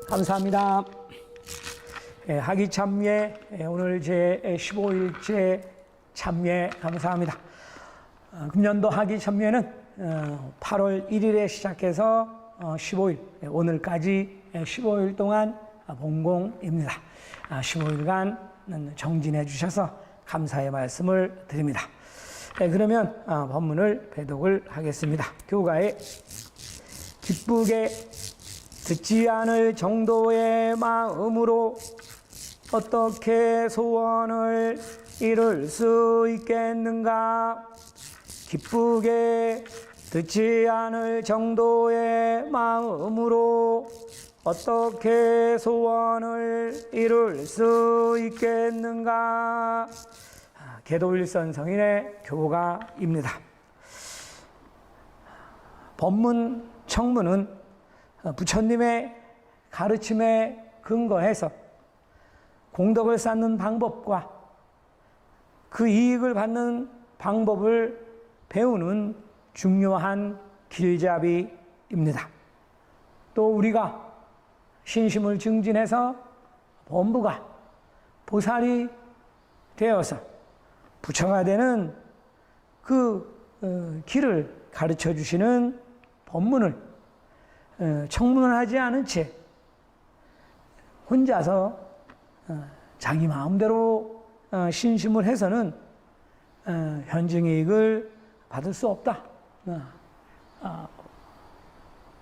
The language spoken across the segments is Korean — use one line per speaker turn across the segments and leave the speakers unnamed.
감사합니다. 하기 참여, 오늘 제 15일째 참여 감사합니다. 금년도 하기 참여는 8월 1일에 시작해서 15일, 오늘까지 15일 동안 봉공입니다. 15일간 정진해 주셔서 감사의 말씀을 드립니다. 그러면 본문을 배독을 하겠습니다. 교가에 기쁘게 듣지 않을 정도의 마음으로 어떻게 소원을 이룰 수 있겠는가? 기쁘게 듣지 않을 정도의 마음으로 어떻게 소원을 이룰 수 있겠는가? 계도일선 성인의 교가입니다. 법문 청문은 부처님의 가르침에 근거해서 공덕을 쌓는 방법과 그 이익을 받는 방법을 배우는 중요한 길잡이입니다. 또 우리가 신심을 증진해서 범부가 보살이 되어서 부처가 되는 그 길을 가르쳐 주시는 법문을 청문을 하지 않은 채 혼자서 자기 마음대로 신심을 해서는 현증이익을 받을 수 없다.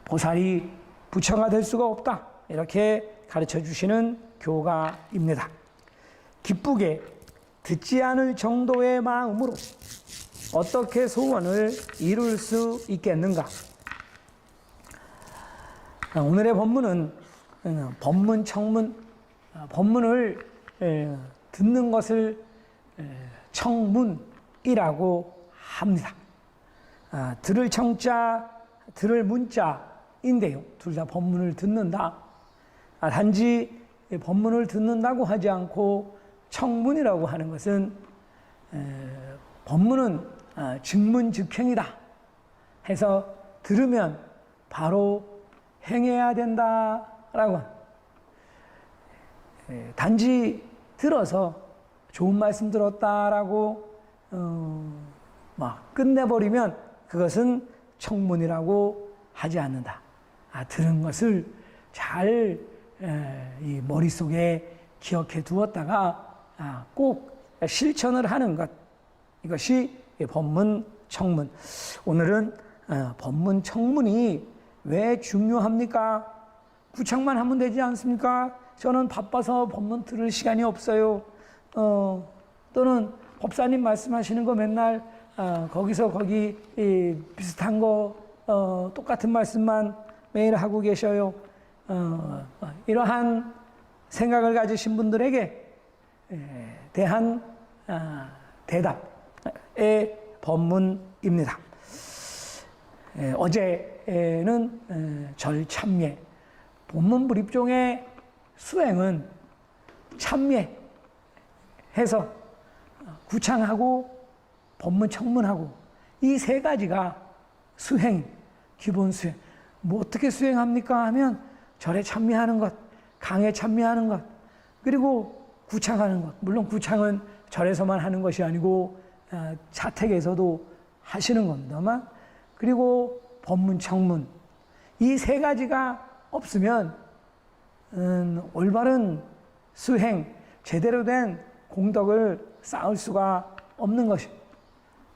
보살이 부처가 될 수가 없다. 이렇게 가르쳐 주시는 교가입니다. 기쁘게 듣지 않을 정도의 마음으로 어떻게 소원을 이룰 수 있겠는가? 오늘의 본문은 법문 청문, 법문을 듣는 것을 청문이라고 합니다. 들을 청자, 들을 문자인데요. 둘 다 법문을 듣는다. 단지 법문을 듣는다고 하지 않고 청문이라고 하는 것은 법문은 즉문즉행이다 해서 들으면 바로 행해야 된다라고. 단지 들어서 좋은 말씀 들었다라고 막 끝내버리면 그것은 청문이라고 하지 않는다. 들은 것을 잘 이 머릿속에 기억해 두었다가 꼭 실천을 하는 것, 이것이 법문 청문. 오늘은 법문 청문이 왜 중요합니까? 구창만 하면 되지 않습니까? 저는 바빠서 법문 들을 시간이 없어요. 또는 법사님 말씀하시는 거 맨날 거기서 거기 비슷한 거 똑같은 말씀만 매일 하고 계셔요. 이러한 생각을 가지신 분들에게 대한 대답의 법문입니다. 어제는 절참례, 본문 불입종의 수행은 참례해서 구창하고 법문 청문하고 이 세 가지가 수행, 기본 수행. 뭐 어떻게 수행합니까 하면 절에 참여하는 것, 강에 참여하는 것, 그리고 구창하는 것. 물론 구창은 절에서만 하는 것이 아니고 자택에서도 하시는 겁니다만, 그리고 법문 청문, 이 세 가지가 없으면 올바른 수행, 제대로 된 공덕을 쌓을 수가 없는 것입니다.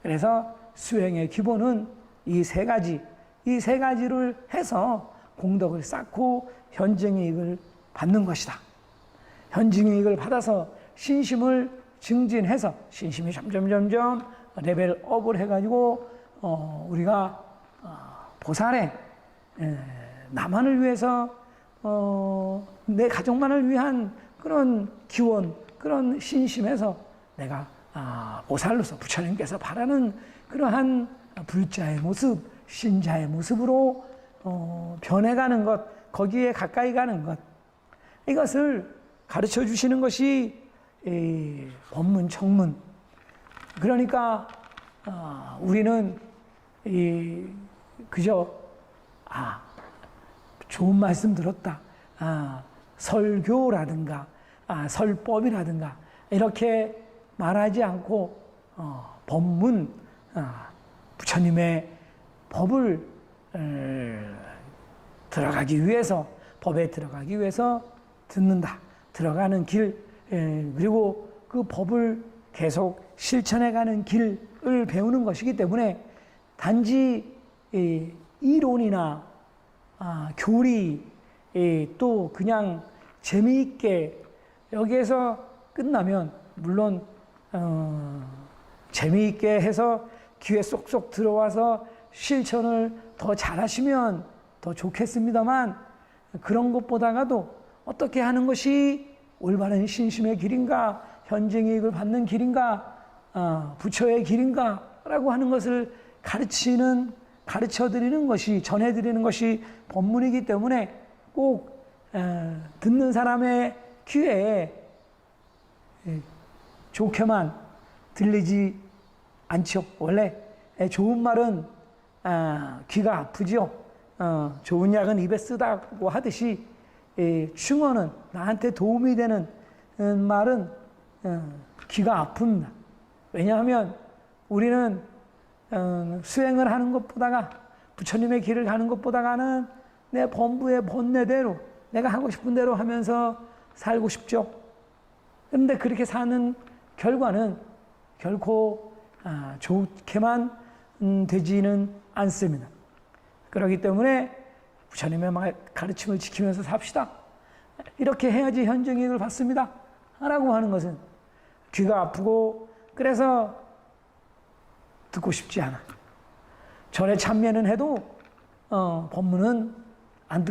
그래서 수행의 기본은 이 세 가지, 이 세 가지를 해서 공덕을 쌓고 현증이익을 받는 것이다. 현증이익을 받아서 신심을 증진해서 신심이 점점 레벨업을 해가지고 우리가 보살에 나만을 위해서 내 가족만을 위한 그런 기원, 그런 신심에서 내가 보살로서 부처님께서 바라는 그러한 불자의 모습, 신자의 모습으로 변해가는 것, 거기에 가까이 가는 것, 이것을 가르쳐 주시는 것이 법문 청문. 그러니까 우리는 그저 좋은 말씀 들었다, 설교라든가 설법이라든가 이렇게 말하지 않고 법문, 부처님의 법을 들어가기 위해서, 법에 들어가기 위해서 듣는다. 들어가는 길, 그리고 그 법을 계속 실천해가는 길을 배우는 것이기 때문에 단지 이론이나 교리, 또 그냥 재미있게 여기에서 끝나면, 물론 재미있게 해서 귀에 쏙쏙 들어와서 실천을 더 잘하시면 더 좋겠습니다만, 그런 것보다가도 어떻게 하는 것이 올바른 신심의 길인가, 현증이익을 받는 길인가, 부처의 길인가 라고 하는 것을 가르쳐드리는 것이, 전해드리는 것이 법문이기 때문에 꼭 듣는 사람의 귀에 좋게만 들리지 않죠. 원래 좋은 말은 귀가 아프죠. 좋은 약은 입에 쓰다고 하듯이 충언은, 나한테 도움이 되는 말은 귀가 아픕니다. 왜냐하면 우리는 수행을 하는 것보다가, 부처님의 길을 가는 것보다가는 내 본부의 본내대로, 내가 하고 싶은 대로 하면서 살고 싶죠. 그런데 그렇게 사는 결과는 결코 좋게만 되지는 않습니다. 그렇기 때문에 부처님의 가르침을 지키면서 삽시다. 이렇게 해야지 현증이익을 받습니다. 라고 하는 것은 귀가 아프고, 그래서 듣고 싶지 않아. 절에 참여는 해도 법문은 안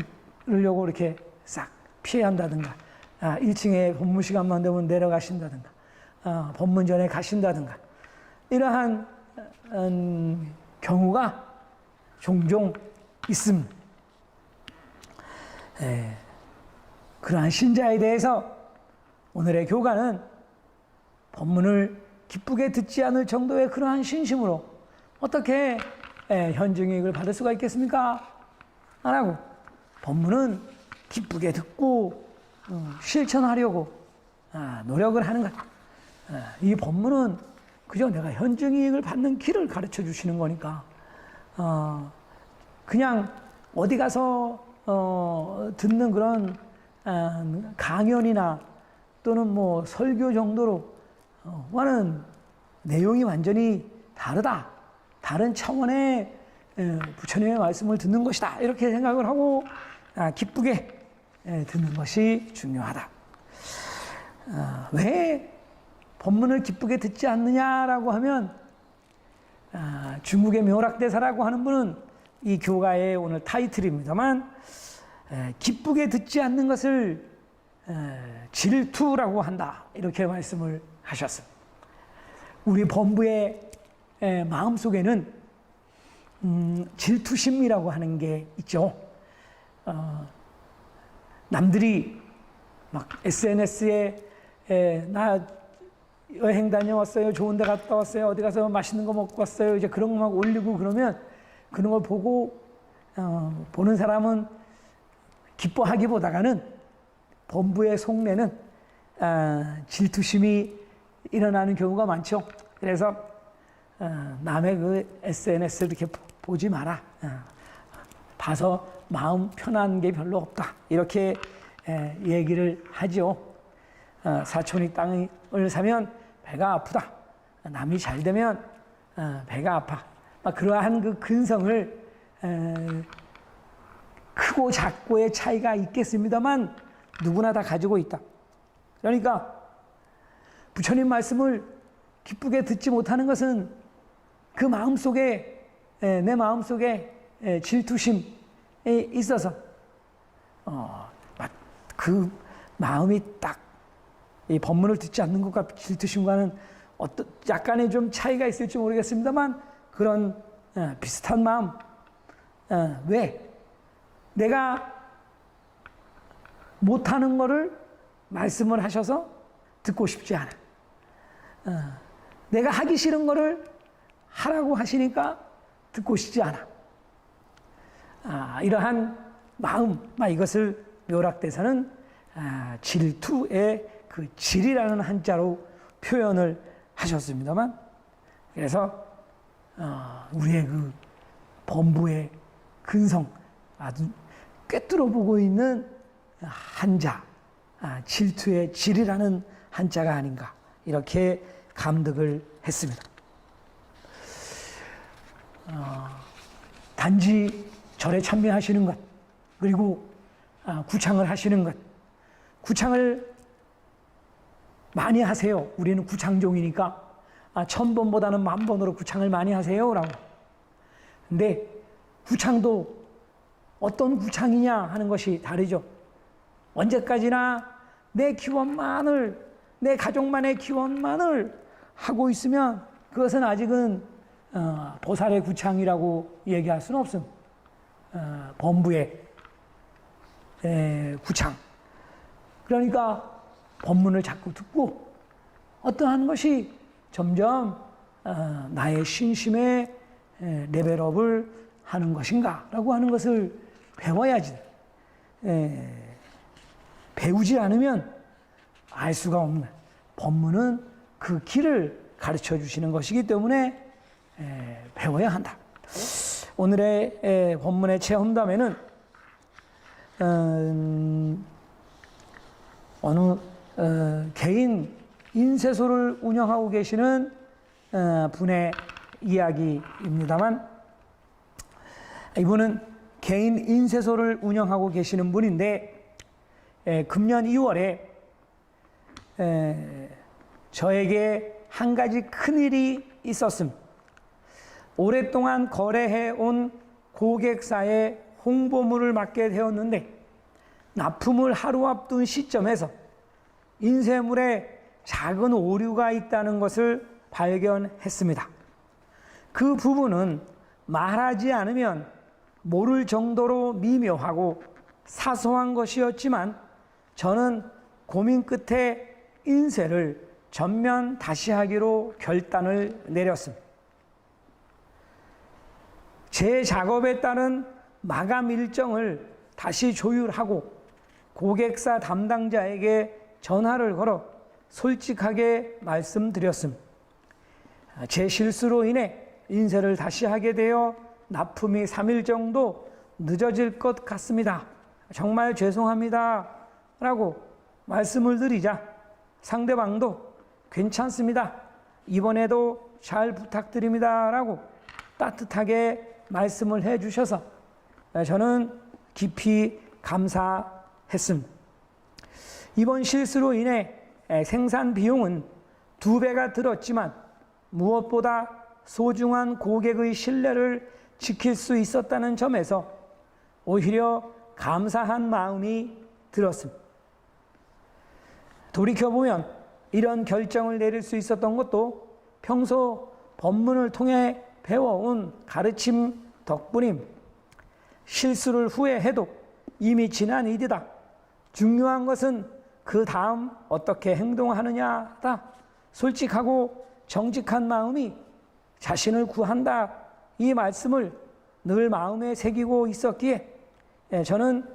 들으려고 이렇게 싹 피한다든가, 1층에 법문 시간만 되면 내려가신다든가, 법문 전에 가신다든가, 이러한 경우가 종종 있습니다. 그러한 신자에 대해서 오늘의 교가는 법문을 기쁘게 듣지 않을 정도의 그러한 신심으로 어떻게 현증이익을 받을 수가 있겠습니까? 안 하고 법문은 기쁘게 듣고 실천하려고 노력을 하는 것. 이 법문은 그저 내가 현증이익을 받는 길을 가르쳐 주시는 거니까, 그냥 어디 가서 듣는 그런 강연이나 또는 뭐 설교 정도로와는 내용이 완전히 다르다. 다른 차원의 부처님의 말씀을 듣는 것이다. 이렇게 생각을 하고 기쁘게 듣는 것이 중요하다. 왜 법문을 기쁘게 듣지 않느냐라고 하면, 중국의 묘락대사라고 하는 분은 이 교가의 오늘 타이틀입니다만, 기쁘게 듣지 않는 것을 질투라고 한다. 이렇게 말씀을 하셨습니다. 우리 범부의 마음속에는 질투심이라고 하는 게 있죠. 남들이 막 SNS에 나 여행 다녀왔어요, 좋은 데 갔다 왔어요, 어디 가서 맛있는 거 먹고 왔어요, 이제 그런 거 막 올리고 그러면, 그런 걸 보고 보는 사람은 기뻐하기보다가는 범부의 속내는 질투심이 일어나는 경우가 많죠. 그래서 남의 그 SNS를 이렇게 보지 마라. 봐서 마음 편한 게 별로 없다. 이렇게 얘기를 하죠. 사촌이 땅을 사면 배가 아프다. 남이 잘 되면 배가 아파. 그러한 그 근성을, 크고 작고의 차이가 있겠습니다만 누구나 다 가지고 있다. 그러니까 부처님 말씀을 기쁘게 듣지 못하는 것은 그 마음속에, 내 마음속에 질투심이 있어서 그 마음이 딱 이 법문을 듣지 않는 것과 질투심과는 어떤 약간의 좀 차이가 있을지 모르겠습니다만, 그런 비슷한 마음. 왜? 내가 못하는 거를 말씀을 하셔서 듣고 싶지 않아. 내가 하기 싫은 거를 하라고 하시니까 듣고 싶지 않아. 이러한 마음, 이것을 묘락대사는 질투의 그 질이라는 한자로 표현을 하셨습니다만, 그래서 우리의 그 범부의 근성 아주 꿰뚫어 보고 있는 한자, 질투의 질이라는 한자가 아닌가, 이렇게 감득을 했습니다. 단지 절에 참여하시는 것, 그리고 구창을 하시는 것, 구창을 많이 하세요. 우리는 구창종이니까 1000번보다는 10,000번으로 구창을 많이 하세요 라고. 근데 구창도 어떤 구창이냐 하는 것이 다르죠. 언제까지나 내 기원만을, 내 가족만의 기원만을 하고 있으면 그것은 아직은 보살의 구창이라고 얘기할 수는 없습니다. 범부의 구창. 그러니까 법문을 자꾸 듣고 어떠한 것이 점점 나의 신심의 레벨업을 하는 것인가 라고 하는 것을 배워야지. 배우지 않으면 알 수가 없는, 법문은 그 길을 가르쳐 주시는 것이기 때문에 배워야 한다. 오늘의 법문의 체험담에는 어느 개인 인쇄소를 운영하고 계시는 분의 이야기입니다만, 이분은 개인 인쇄소를 운영하고 계시는 분인데, 금년 2월에 저에게 한 가지 큰일이 있었습니다. 오랫동안 거래해온 고객사의 홍보물을 맡게 되었는데, 납품을 하루 앞둔 시점에서 인쇄물에 작은 오류가 있다는 것을 발견했습니다. 그 부분은 말하지 않으면 모를 정도로 미묘하고 사소한 것이었지만, 저는 고민 끝에 인쇄를 전면 다시 하기로 결단을 내렸습니다. 제 작업에 따른 마감 일정을 다시 조율하고 고객사 담당자에게 전화를 걸어 솔직하게 말씀드렸습니다. 제 실수로 인해 인쇄를 다시 하게 되어 납품이 3일 정도 늦어질 것 같습니다. 정말 죄송합니다 라고 말씀을 드리자, 상대방도 괜찮습니다, 이번에도 잘 부탁드립니다 라고 따뜻하게 말씀을 해 주셔서 저는 깊이 감사했습니다. 이번 실수로 인해 생산 비용은 2배가 들었지만 무엇보다 소중한 고객의 신뢰를 지킬 수 있었다는 점에서 오히려 감사한 마음이 들었습니다. 돌이켜보면 이런 결정을 내릴 수 있었던 것도 평소 법문을 통해 배워온 가르침 덕분입니다. 실수를 후회해도 이미 지난 일이다. 중요한 것은 그 다음 어떻게 행동하느냐다. 솔직하고 정직한 마음이 자신을 구한다. 이 말씀을 늘 마음에 새기고 있었기에 저는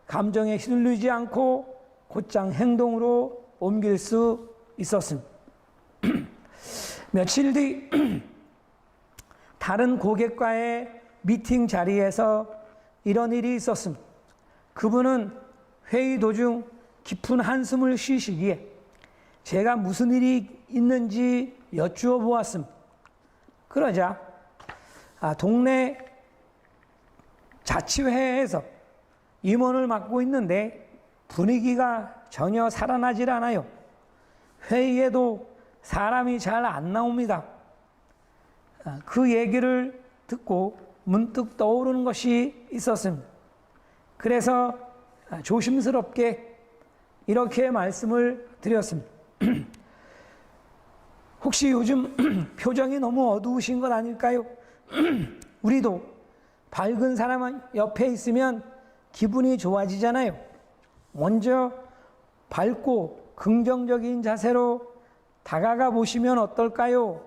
감정에 휘둘리지 않고 곧장 행동으로 옮길 수 있었습니다. 며칠 뒤 다른 고객과의 미팅 자리에서 이런 일이 있었습니다. 그분은 회의 도중 깊은 한숨을 쉬시기에 제가 무슨 일이 있는지 여쭈어 보았습니다. 그러자 동네 자치회에서 임원을 맡고 있는데 분위기가 전혀 살아나질 않아요. 회의에도 사람이 잘 안 나옵니다. 그 얘기를 듣고 문득 떠오르는 것이 있었습니다. 그래서 조심스럽게 이렇게 말씀을 드렸습니다. 혹시 요즘 표정이 너무 어두우신 것 아닐까요? 우리도 밝은 사람 옆에 있으면 기분이 좋아지잖아요. 먼저 밝고 긍정적인 자세로 다가가 보시면 어떨까요?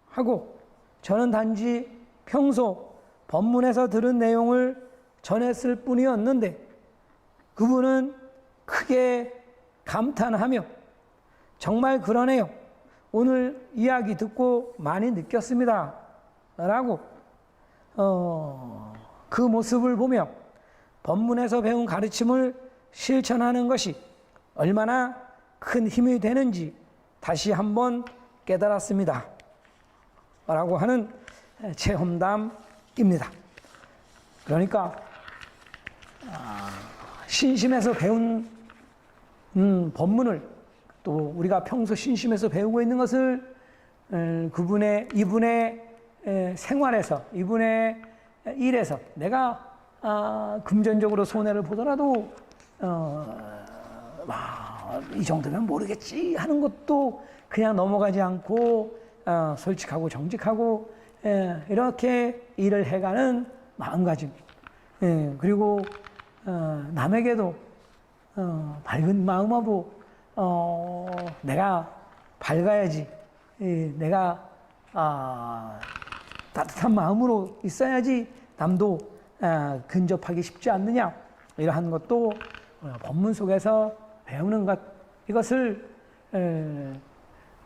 하고 저는 단지 평소 법문에서 들은 내용을 전했을 뿐이었는데 그분은 크게 감탄하며 정말 그러네요. 오늘 이야기 듣고 많이 느꼈습니다. 라고 그 모습을 보며 법문에서 배운 가르침을 실천하는 것이 얼마나 큰 힘이 되는지 다시 한번 깨달았습니다. 라고 하는 체험담입니다. 그러니까 신심에서 배운 법문을 또 우리가 평소 신심에서 배우고 있는 것을 이분의 생활에서, 이분의 일에서 내가 금전적으로 손해를 보더라도 이 정도면 모르겠지 하는 것도 그냥 넘어가지 않고 솔직하고 정직하고 이렇게 일을 해가는 마음가짐, 그리고 남에게도 밝은 마음하고 내가 밝아야지, 내가 따뜻한 마음으로 있어야지 남도 근접하기 쉽지 않느냐, 이러한 것도 법문 속에서 배우는 것, 이것을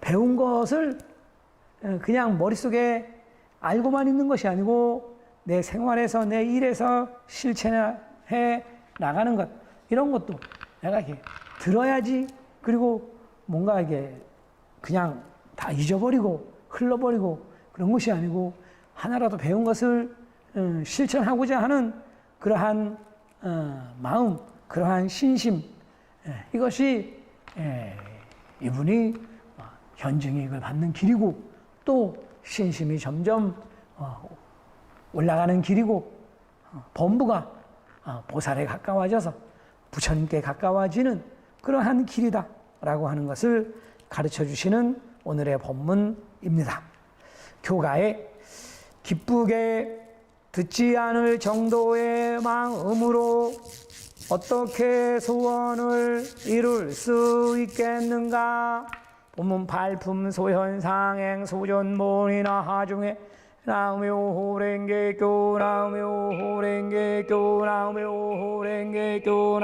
배운 것을 그냥 머릿속에 알고만 있는 것이 아니고 내 생활에서, 내 일에서 실천해 나가는 것, 이런 것도 내가 이렇게 들어야지. 그리고 뭔가 이게 그냥 다 잊어버리고 흘러버리고 그런 것이 아니고 하나라도 배운 것을 실천하고자 하는 그러한 마음, 그러한 신심, 이것이 이분이 현증이익을 받는 길이고 또 신심이 점점 올라가는 길이고 범부가 보살에 가까워져서 부처님께 가까워지는 그러한 길이다 라고 하는 것을 가르쳐 주시는 오늘의 법문입니다. 교가에 기쁘게 듣지 않을 정도의 마음으로 어떻게 소원을 이룰 수 있겠는가? 본문 발품 소현상행 소전본이나 하중에 나무호랭개교 나무호랭개교 나무호랭개교